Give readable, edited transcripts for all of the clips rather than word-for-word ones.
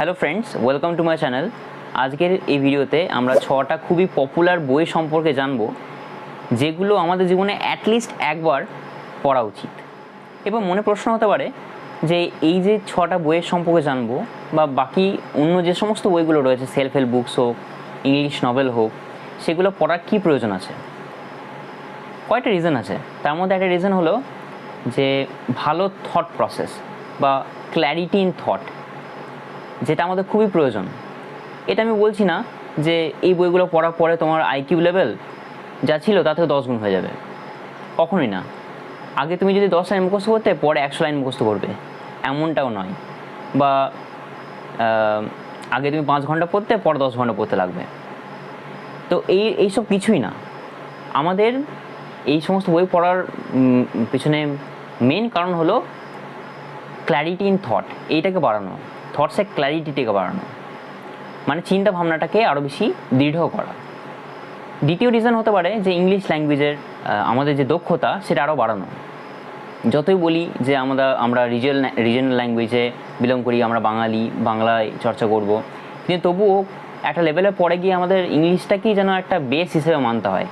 Hello friends, welcome to my channel. আজকের এই ভিডিওতে আমরা 6টা খুবই পপুলার বই সম্পর্কে জানবো, যেগুলো আমাদের জীবনে অ্যাটলিস্ট একবার পড়া উচিত। এবার মনে প্রশ্ন হতে পারে যে এই যে 6টা বইয়ের সম্পর্কে জানবো, বা বাকি অন্য যে সমস্ত বইগুলো রয়েছে, সেলফ হেল্প বুকস হোক, ইংলিশ নভেল হোক, সেগুলো পড়ার কী প্রয়োজন আছে? কয়টা রিজন আছে। তার মধ্যে একটা রিজন হলো যে ভালো থট প্রসেস বা ক্ল্যারিটি ইন থট, যেটা আমাদের খুবই প্রয়োজন। এটা আমি বলছি না যে এই বইগুলো পড়ার পরে তোমার আইকিউ লেভেল যা ছিল তা থেকে 10 গুণ হয়ে যাবে, কখনোই না। আগে তুমি যদি 10 লাইন মুখস্থ করতে, পরে 100 লাইন মুখস্থ করবে, এমনটাও নয়। বা আগে তুমি 5 ঘন্টা পড়তে, পরে 10 ঘন্টা পড়তে লাগবে। তো এইসব কিছুই না। আমাদের এই সমস্ত বই পড়ার পিছনে মেন কারণ হলো ক্ল্যারিটি ইন থট, এইটাকে বাড়ানো, থটসের ক্ল্যারিটিটাকে বাড়ানো, মানে চিন্তা ভাবনাটাকে আরও বেশি দৃঢ় করা। দ্বিতীয় রিজন হতে পারে যে ইংলিশ ল্যাঙ্গুয়েজের আমাদের যে দক্ষতা, সেটা আরও বাড়ানো। যতই বলি যে আমরা রিজনাল ল্যাঙ্গুয়েজে বিলং করি, আমরা বাঙালি, বাংলায় চর্চা করব, কিন্তু তবুও একটা লেভেলে পরে গিয়ে আমাদের ইংলিশটাকেই যেন একটা বেস হিসেবে মানতে হয়।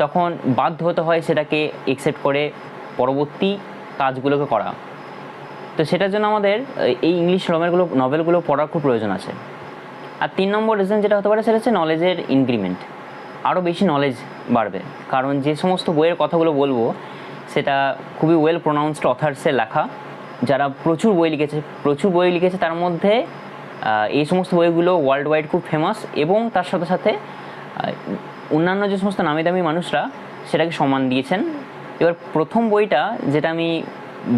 তখন বাধ্য হতে হয় সেটাকে একসেপ্ট করে পরবর্তী কাজগুলোকে করা। তো সেটার জন্য আমাদের এই ইংলিশ নভেলগুলো পড়ার খুব প্রয়োজন আছে। আর 3 নম্বর রিজন যেটা হতে পারে, সেটা হচ্ছে নলেজের ইনক্রিমেন্ট। আরও বেশি নলেজ বাড়বে, কারণ যে সমস্ত বইয়ের কথাগুলো বলবো সেটা খুবই ওয়েল প্রোনাউন্সড অথার্সের লেখা, যারা প্রচুর বই লিখেছে। তার মধ্যে এই সমস্ত বইগুলো ওয়ার্ল্ড ওয়াইড খুব ফেমাস, এবং তার সাথে সাথে অন্যান্য যে সমস্ত নামি দামি মানুষরা সেটাকে সম্মান দিয়েছেন। এবার প্রথম বইটা যেটা আমি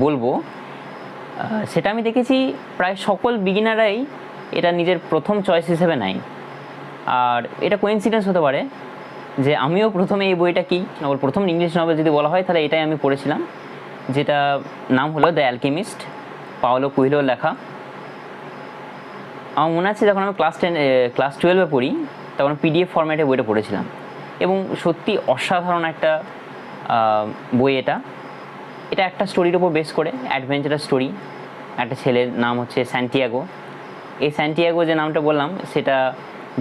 বলবো, সেটা আমি দেখেছি প্রায় সকল বিগিনাররাই এটা নিজের প্রথম চয়েস হিসেবে নেয়। আর এটা কোইন্সিডেন্স হতে পারে যে আমিও প্রথমে এই বইটা প্রথম ইংলিশ নভেল যদি বলা হয়, তাহলে এটাই আমি পড়েছিলাম, যেটা নাম হলো দ্য অ্যালকেমিস্ট, পাওলো কুয়েলোর লেখা। আমার মনে আছে যখন আমি ক্লাস 12-এ পড়ি, তখন PDF ফরম্যাটে বইটা পড়েছিলাম, এবং সত্যি অসাধারণ একটা বই। এটা একটা স্টোরির ওপর বেস করে, অ্যাডভেঞ্চারাস স্টোরি। একটা ছেলের নাম হচ্ছে স্যান্টিয়াগো। এই স্যান্টিয়াগো যে নামটা বললাম, সেটা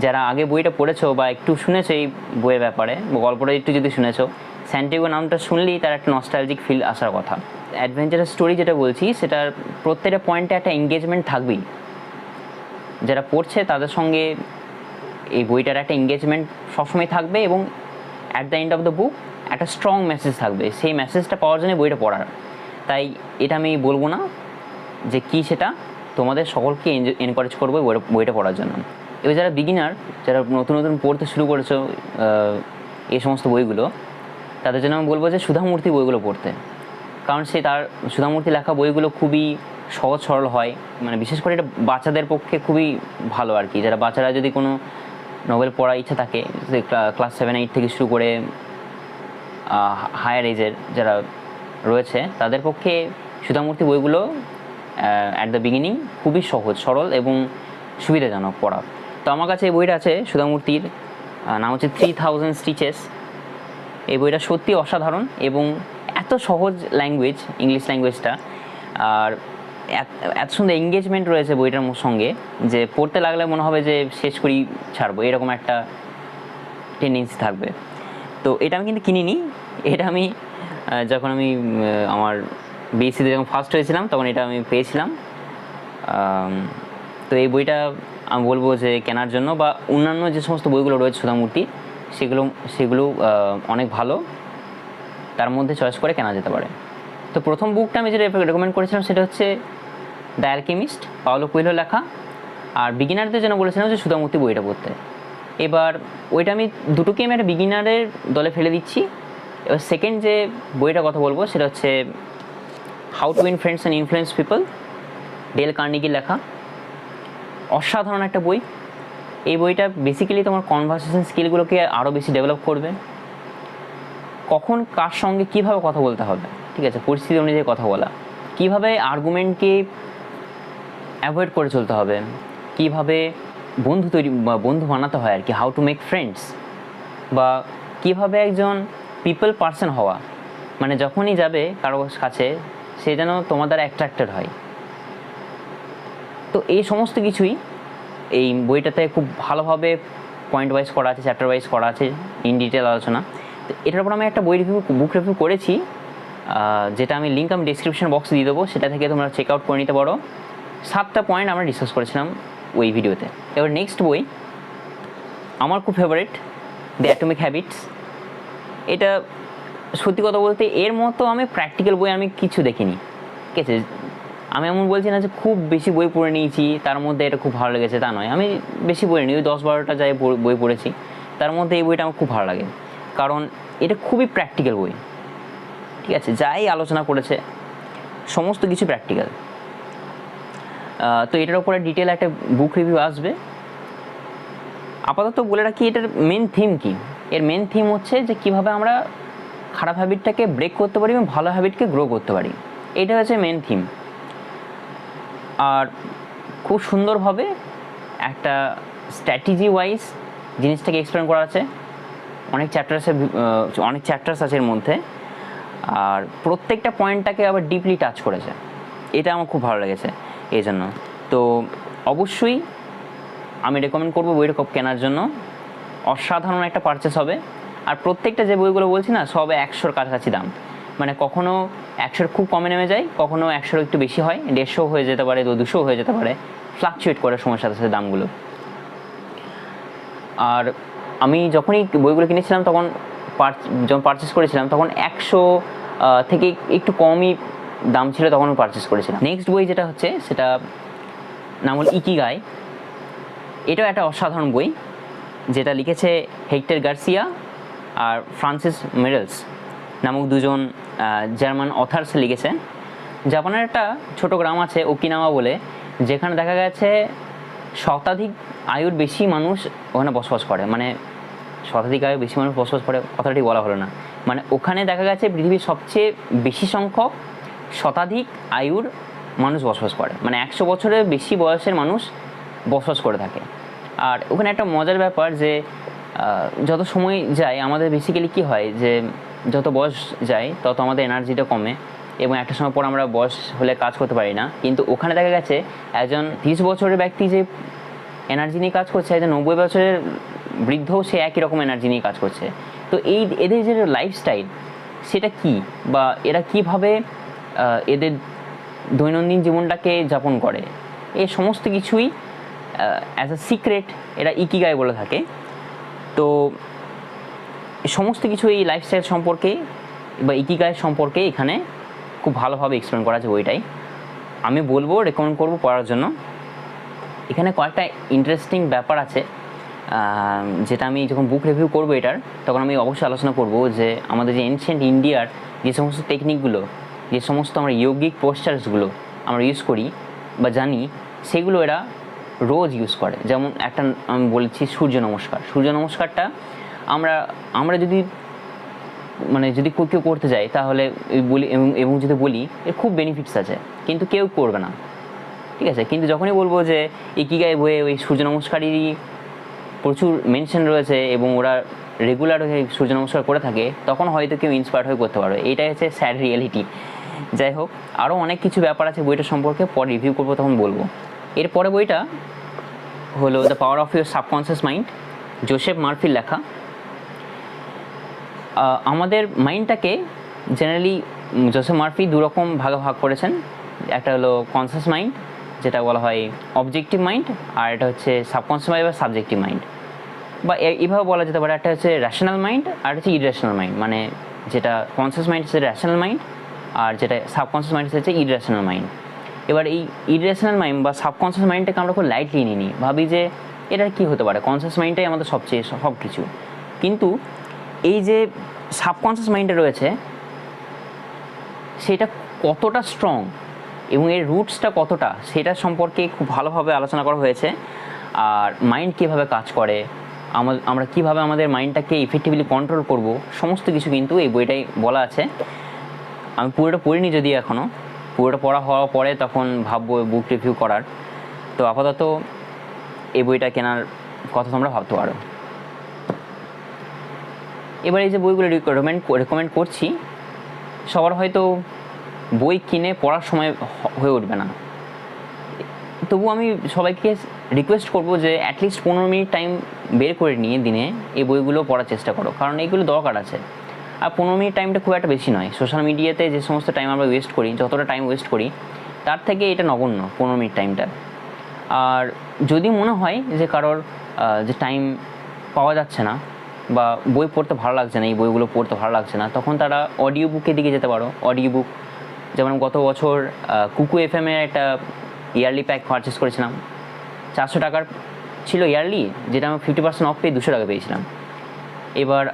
যারা আগে বইটা পড়েছো বা একটু শুনেছো এই বইয়ের ব্যাপারে, বা গল্পটা একটু যদি শুনেছো, স্যান্টিয়াগো নামটা শুনলেই তার একটা নস্টালজিক ফিল আসার কথা। অ্যাডভেঞ্চারাস স্টোরি যেটা বলছি, সেটার প্রত্যেকটা পয়েন্টে একটা এঙ্গেজমেন্ট থাকবেই। যারা পড়ছে তাদের সঙ্গে এই বইটার একটা এঙ্গেজমেন্ট সবসময় থাকবে, এবং at the end of the book একটা স্ট্রং মেসেজ থাকবে। সেই মেসেজটা পাওয়ার জন্য বইটা পড়ার। তাই এটা আমি বলবো না যে কী, সেটা তোমাদের সকলকে এনকারেজ করবো বইটা পড়ার জন্য। এবার যারা বিগিনার, যারা নতুন পড়তে শুরু করেছো এই সমস্ত বইগুলো, তাদের জন্য আমি বলবো যে সুধামূর্তি বইগুলো পড়তে। কারণ সুধামূর্তি লেখা বইগুলো খুবই সহজ সরল হয়, মানে বিশেষ করে এটা বাচ্চাদের পক্ষে খুবই ভালো আর কি। যারা বাচ্চারা যদি কোনো নভেল পড়ার ইচ্ছা থাকে, ক্লাস 7-8 থেকে শুরু করে হায়ার এজের যারা রয়েছে, তাদের পক্ষে সুধামূর্তি বইগুলো অ্যাট দ্য বিগিনিং খুবই সহজ সরল এবং সুবিধাজনক পড়া। তো আমার কাছে এই বইটা আছে, সুধামূর্তির নাম হচ্ছে 3000 স্টিচেস। এই বইটা সত্যি অসাধারণ, এবং এত সহজ ল্যাঙ্গুয়েজ, ইংলিশ ল্যাঙ্গুয়েজটা, আর এত সুন্দর এঙ্গেজমেন্ট রয়েছে বইটার সঙ্গে, যে পড়তে লাগলে মনে হবে যে শেষ করেই ছাড়বো, এরকম একটা টেন্ডেন্সি থাকবে। তো এটা আমি কিন্তু কিনিনি, এটা আমি যখন আমি আমার বিএসসিতে যখন ফার্স্ট হয়েছিলাম, তখন এটা আমি পেয়েছিলাম। তো এই বইটা আমি বলবো যে কেনার জন্য, বা অন্যান্য যে সমস্ত বইগুলো রয়েছে সুধামূর্তি, সেগুলো অনেক ভালো, তার মধ্যে চয়েস করে কেনা যেতে পারে। তো প্রথম বুকটা আমি যেটা রেকমেন্ড করেছিলাম, সেটা হচ্ছে দ্য অ্যালকেমিস্ট, পাওলো কুয়েলোর লেখা। আর বিগিনারদের জন্য বলেছিলাম যে সুধামূর্তি বইটা পড়তে। এবার ওইটা আমি দুটোকেই আমি একটা বিগিনারের দলে ফেলে দিচ্ছি। এবার সেকেন্ড যে বইটার কথা বলবো, সেটা হচ্ছে how to win friends and influence people, Dale কার্নেগির লেখা। অসাধারণ একটা বই। এই বইটা বেসিক্যালি তোমার কনভারসেশন স্কিলগুলোকে আরও বেশি ডেভেলপ করবে। কখন কার সঙ্গে কীভাবে কথা বলতে হবে, ঠিক আছে, পরিস্থিতি অনুযায়ী কথা বলা, কীভাবে আর্গুমেন্টকে অ্যাভয়েড করে চলতে হবে, কীভাবে বন্ধু বানাতে হয় আর কি, হাউ টু মেক ফ্রেন্ডস, বা কীভাবে একজন পিপল পার্সন হওয়া, মানে যখনই যাবে কারো কাছে, সে যেন তোমার দ্বারা অ্যাট্রাক্টেড হয়। তো এই সমস্ত কিছুই এই বইটাতে খুব ভালোভাবে পয়েন্ট ওয়াইজ করা আছে, চ্যাপ্টার ওয়াইজ করা আছে, ইন ডিটেল আলোচনা। তো এটার উপর আমি একটা বুক রিভিউ করেছি, যেটা আমি লিঙ্ক আমি ডিসক্রিপশন বক্সে দিয়ে দেবো, সেটা থেকে তোমরা চেক আউট করে নিতে পারো। 7টা পয়েন্ট আমরা ডিসকাস করেছিলাম ওই ভিডিওতে। এবার নেক্সট বই আমার খুব ফেভারিট, দ্য অ্যাটমিক হ্যাবিটস। এটা সত্যি কথা বলতে এর মতো আমি প্র্যাকটিক্যাল বই আমি কিছু দেখিনি, ঠিক আছে। আমি এমন বলছি না যে খুব বেশি বই পড়ে নিয়েছি, তার মধ্যে এটা খুব ভালো লেগেছে, তা নয়। আমি বেশি বই নিই, ওই 10-12টা যাই বই পড়েছি, তার মধ্যে এই বইটা আমার খুব ভালো লাগে, কারণ এটা খুবই প্র্যাকটিক্যাল বই, ঠিক আছে। যাই আলোচনা করেছে সমস্ত কিছু প্র্যাকটিক্যাল। তো এটার উপরে ডিটেল একটা বুক রিভিউ আসবে। আপাতত বলে রাখি এটার মেন থিম কী। এর মেন থিম হচ্ছে যে কীভাবে আমরা খারাপ হ্যাবিটটাকে ব্রেক করতে পারি এবং ভালো হ্যাবিটকে গ্রো করতে পারি, এটা হচ্ছে মেন থিম। আর খুব সুন্দরভাবে একটা স্ট্র্যাটেজি ওয়াইজ জিনিসটাকে এক্সপ্লেন করা আছে। অনেক চ্যাপ্টার্স আছে এর মধ্যে, আর প্রত্যেকটা পয়েন্টটাকে আবার ডিপলি টাচ করেছে, এটা আমার খুব ভালো লেগেছে এই জন্য। তো অবশ্যই আমি রেকমেন্ড করবো বইটা কেনার জন্য। অসাধারণ একটা পারচেস হবে। আর প্রত্যেকটা যে বইগুলো বলছি না, সবে 100-র কাছাকাছি দাম, মানে কখনও 100-র খুব কমে নেমে যায়, কখনও 100-র একটু বেশি হয়, 150 হয়ে যেতে পারে, 200 হয়ে যেতে পারে, ফ্লাকচুয়েট করে সময়ের সাথে সাথে দামগুলো। আর আমি যখনই বইগুলো কিনেছিলাম যখন পারচেস করেছিলাম তখন 100 থেকে একটু কমই দাম ছিল, তখন আমি পারচেস করেছিলাম। নেক্সট বই যেটা হচ্ছে সেটা নাম হল ইকিগাই। এটাও একটা অসাধারণ বই, যেটা লিখেছে হেক্টর গার্সিয়া আর ফ্রান্সিস মেরেলস নামক দুজন জার্মান অথার্স লিখেছে। জাপানের একটা ছোটো গ্রাম আছে ওকিনাওয়া বলে, যেখানে দেখা গেছে শতাধিক আয়ুর বেশি মানুষ ওখানে বসবাস করে। মানে শতাধিক আয়ুর বেশি মানুষ বসবাস করে কথাটি বলা হলো না, মানে ওখানে দেখা গেছে পৃথিবীর সবচেয়ে বেশি সংখ্যক শতাধিক আয়ুর মানুষ বসবাস করে, মানে 100 বছরের বেশি বয়সের মানুষ বসবাস করে থাকে। আর ওখানে একটা মজার ব্যাপার যে যত সময় যায় আমাদের বেসিক্যালি কী হয় যে যত বয়স যায় তত আমাদের এনার্জিটা কমে এবং একটা সময় পর আমরা বয়স হলে কাজ করতে পারি না। কিন্তু ওখানে দেখা গেছে একজন 30 বছরের ব্যক্তি যে এনার্জি নিয়ে কাজ করছে, একজন 90 বছরের বৃদ্ধও সে একই রকম এনার্জি নিয়ে কাজ করছে। তো এদের যে লাইফস্টাইল সেটা কি, বা এরা কীভাবে এদের দৈনন্দিন জীবনটাকে যাপন করে, এই সমস্ত কিছুই অ্যাজ আ সিক্রেট এরা ইকিগাই বলে থাকে। তো সমস্ত কিছু এই লাইফস্টাইল সম্পর্কে বা ইকিগাই সম্পর্কে এখানে খুব ভালোভাবে এক্সপ্লেন করা আছে বইটাই। আমি বলবো, রেকমেন্ড করবো পড়ার জন্য। এখানে কয়েকটা ইন্টারেস্টিং ব্যাপার আছে, যেটা আমি যখন বুক রিভিউ করবো এটার, তখন আমি অবশ্যই আলোচনা করব যে আমাদের যে এনশিয়েন্ট ইন্ডিয়ার যে সমস্ত টেকনিকগুলো, যে সমস্ত আমরা ইয়োগিক পোস্টার্সগুলো আমরা ইউজ করি বা জানি, সেগুলো এরা রোজ ইউজ করে। যেমন একটা আমি বলছি সূর্য নমস্কার। সূর্য নমস্কারটা আমরা যদি কেউ করতে যাই তাহলে বলি এবং যদি বলি এর খুব বেনিফিটস আছে, কিন্তু কেউ করবে না, ঠিক আছে। কিন্তু যখনই বলবো যে ইকিগাই বইয়ে ওই সূর্য নমস্কারেরই প্রচুর মেনশন রয়েছে এবং ওরা রেগুলার হয়ে সূর্য নমস্কার করে থাকে, তখন হয়তো কেউ ইন্সপায়ার্ড হয়ে করতে পারবে। এইটাই হচ্ছে স্যাড রিয়েলিটি। যাই হোক, আরও অনেক কিছু ব্যাপার আছে বইটা সম্পর্কে, পরে রিভিউ করবো তখন বলবো। এরপরে বইটা হলো the power of your subconscious mind, Joseph মার্ফির লেখা। আমাদের মাইন্ডটাকে জেনারেলি জোসেফ মার্ফি দুরকম ভাগ করেছেন। একটা হলো কনসিয়াস মাইন্ড, যেটা বলা হয় অবজেক্টিভ মাইন্ড, আর এটা হচ্ছে সাবকনসিয়াস মাইন্ড বা সাবজেক্টিভ মাইন্ড, বা এইভাবে বলা যেতে পারে একটা হচ্ছে র্যাশনাল মাইন্ড আর হচ্ছে ইরেশনাল মাইন্ড। মানে যেটা কনসিয়াস মাইন্ড হচ্ছে র্যাশনাল মাইন্ড, আর যেটা সাবকনসিয়াস মাইন্ড হচ্ছে ইরেশনাল মাইন্ড। এবার এই ইরেশনাল মাইন্ড বা সাবকনসিয়াস মাইন্ডটাকে আমরা খুব লাইটলি নিই, ভাবি যে এটার কী হতে পারে, কনসিয়াস মাইন্ডটাই আমাদের সবচেয়ে সব কিছু। কিন্তু এই যে সাবকনসিয়াস মাইন্ডে রয়েছে সেটা কতটা স্ট্রং এবং এর রুটসটা কতটা, সেটা সম্পর্কে খুব ভালোভাবে আলোচনা করা হয়েছে। আর মাইন্ড কীভাবে কাজ করে, আমরা কীভাবে আমাদের মাইন্ডটাকে ইফেক্টিভলি কন্ট্রোল করব, সমস্ত কিছু কিন্তু এই বইটাই বলা আছে। আমি পুরোটা পড়িনি যদিও এখনও, পুরোটা পড়া হওয়ার পরে তখন ভাববো বুক রিভিউ করার। তো আপাতত এই বইটা কেনার কথা তোমরা ভাবতে পারো। এবার এই যে বইগুলো রেকমেন্ড করছি, সবার হয়তো বই কিনে পড়ার সময় হয়ে উঠবে না। তবু আমি সবাইকে রিকোয়েস্ট করবো যে অ্যাটলিস্ট 15 মিনিট টাইম বের করে নিয়ে দিনে এই বইগুলো পড়ার চেষ্টা করো, কারণ এইগুলো দরকার আছে। আর 15 মিনিট টাইমটা খুব একটা বেশি নয়। সোশ্যাল মিডিয়াতে যে সমস্ত টাইম আমরা ওয়েস্ট করি, যতটা টাইম ওয়েস্ট করি তার থেকে এটা নগণ্য 15 মিনিট টাইমটা। আর যদি মনে হয় যে কারোর যে টাইম পাওয়া যাচ্ছে না বা বই পড়তে ভালো লাগছে না, এই বইগুলো পড়তে ভালো লাগছে না, তখন তারা অডিও বুকের দিকে যেতে পারো। অডিও বুক যেমন গত বছর কুকু এফএমের একটা ইয়ারলি প্যাক পারচেস করেছিলাম, 400 টাকার ছিল ইয়ারলি, যেটা আমি 50% অফ পেয়ে 200 টাকা পেয়েছিলাম। এবার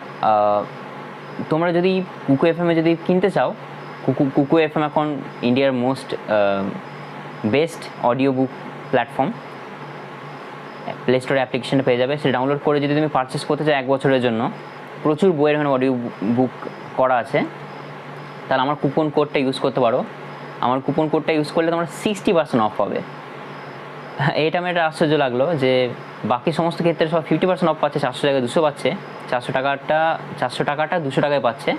তোমরা যদি কুকু এফএমে যদি কিনতে চাও, কুকু এফএম এখন ইন্ডিয়ার most best audio book platform. Play স্টোরে অ্যাপ্লিকেশনটা পেয়ে যাবে, সেটা ডাউনলোড করে যদি তুমি পারচেস করতে চাও 1 বছরের জন্য, প্রচুর বইয়ের এখানে অডিও বুক করা আছে, তাহলে আমার কুপন কোডটা ইউজ করতে পারো। আমার কুপন কোডটা ইউজ করলে তোমরা 60% অফ পাবে। এটা আমার একটা আশ্চর্য লাগলো যে বাকি সমস্ত ক্ষেত্রে সব 50% অফ পাচ্ছে, 400 টাকায় 200 পাচ্ছে, 400 টাকাটা 200 টাকায় পাচ্ছে,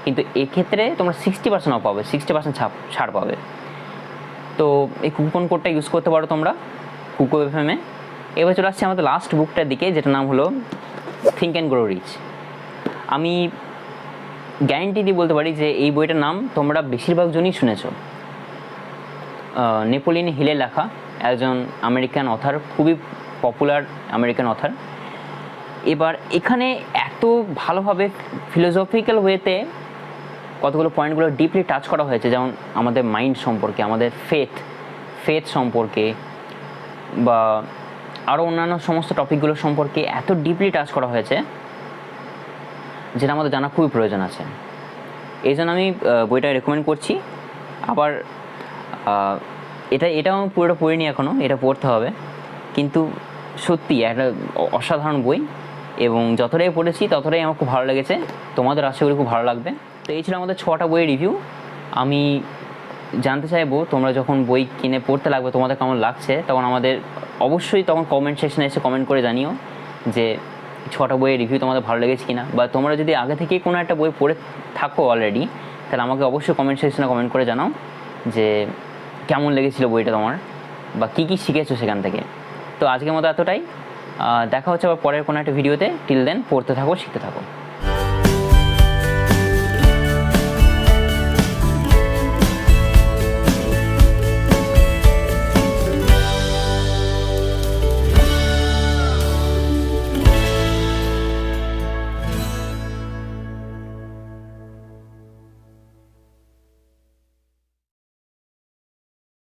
কিন্তু এক্ষেত্রে তোমরা 60% অফ পাবে, 60% ছাড় পাবে। তো এই কুপন কোডটা ইউজ করতে পারো তোমরা কুকু এফএমে। এবার চলে আসছে আমাদের লাস্ট বুকটার দিকে, যেটার নাম হলো থিঙ্ক অ্যান্ড গ্রো রিচ। আমি গ্যারেন্টি দিয়ে বলতে পারি যে এই বইটার নাম তোমরা বেশিরভাগ জনই শুনেছ। নেপোলিয়ন হিলের লেখা, একজন আমেরিকান অথার, খুবই পপুলার আমেরিকান অথার। এবার এখানে এত ভালোভাবে ফিলোসফিক্যাল ওয়েতে কতগুলো পয়েন্টগুলো ডিপলি টাচ করা হয়েছে, যেমন আমাদের মাইন্ড সম্পর্কে, আমাদের ফেথ সম্পর্কে, বা আরও অন্যান্য সমস্ত টপিকগুলো সম্পর্কে এত ডিপলি টাচ করা হয়েছে যেটা আমাদের জানা খুবই প্রয়োজন আছে। এই জন্য আমি বইটা রেকমেন্ড করছি। আবার এটাও আমি পুরোটা পড়িনি এখনও, এটা পড়তে হবে, কিন্তু সত্যি একটা অসাধারণ বই, এবং যতটাই পড়েছি ততটাই আমার খুব ভালো লেগেছে। তোমাদের আশা করি খুব ভালো লাগবে। তো এই ছিল আমাদের 6টা বইয়ের রিভিউ। আমি জানতে চাইবো তোমরা যখন বই কিনে পড়তে লাগবে তোমাদের কেমন লাগছে, তখন আমাদের অবশ্যই তখন কমেন্ট সেকশনে এসে কমেন্ট করে জানিও যে 6টা বইয়ের রিভিউ তোমাদের ভালো লেগেছে কিনা। বা তোমরা যদি আগে থেকেই কোনো একটা বই পড়ে থাকো অলরেডি, তাহলে আমাকে অবশ্যই কমেন্ট সেকশনে কমেন্ট করে জানাও যে কেমন লেগেছিলো বইটা তোমার, বা কী কী শিখেছো সেখান থেকে। তো আজকের মতো এতটাই, দেখা হচ্ছে আবার পরের কোনো একটা ভিডিওতে। টিল দেন পড়তে থাকো, শিখতে থাকো।